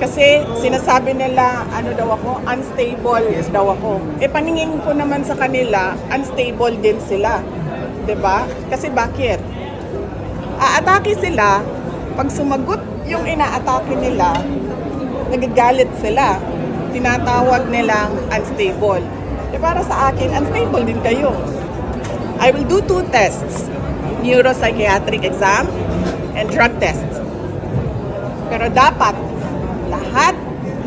Kasi sinasabi nila, ano daw ako, unstable daw ako. Paningin ko naman sa kanila, unstable din sila. 'Di ba? Kasi bakit? Aatake sila, pag sumagot yung inaatake nila, nagagalit sila. Tinatawag nilang unstable. Para sa akin, unstable din kayo. I will do 2 tests. Neuropsychiatric exam and drug tests. Pero dapat, lahat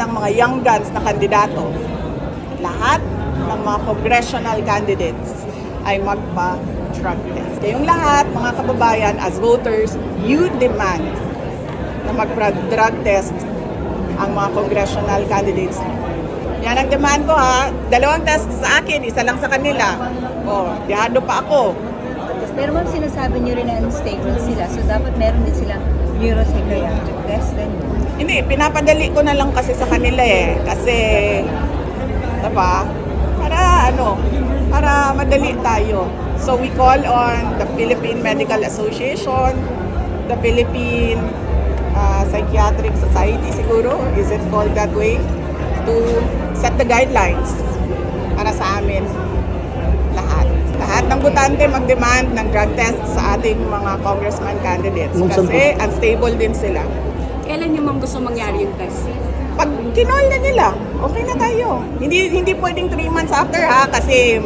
ng mga young guns na kandidato, lahat ng mga congressional candidates ay magpa-drug test. Kayong lahat, mga kababayan, as voters, you demand na magpa-drug test ang mga congressional candidates. Yan ang demand ko ha. 2 test sa akin, isa lang sa kanila. Dihado pa ako. Pero ma'am, sinasabi niyo rin na unstable sila. So dapat meron din silang neuropsychiatric test. Hindi, pinapadali ko na lang kasi sa kanila eh. Kasi, diba? Para madali tayo. So we call on the Philippine Medical Association, the Philippine Psychiatric Society siguro, is it called that way? To set the guidelines para sa amin lahat. Lahat ng botante mag-demand ng drug test sa ating mga congressman candidates kasi unstable din sila. Kailan niyo ma'am gusto mangyari yung test? Pag kinol na nila, okay na tayo. Hindi pwedeng 3 months after ha, kasi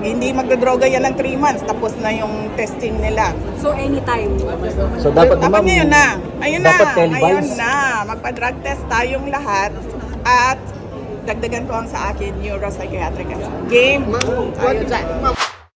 hindi magdodroga yan ng 3 months, tapos na yung testing nila. So anytime? So dapat ngayon na. Ayun na. dapat 10 Ngayon vials. na. Magpa-drug test tayong lahat at dagdagan ko ang sa akin neuropsychiatric game. Ayun dyan.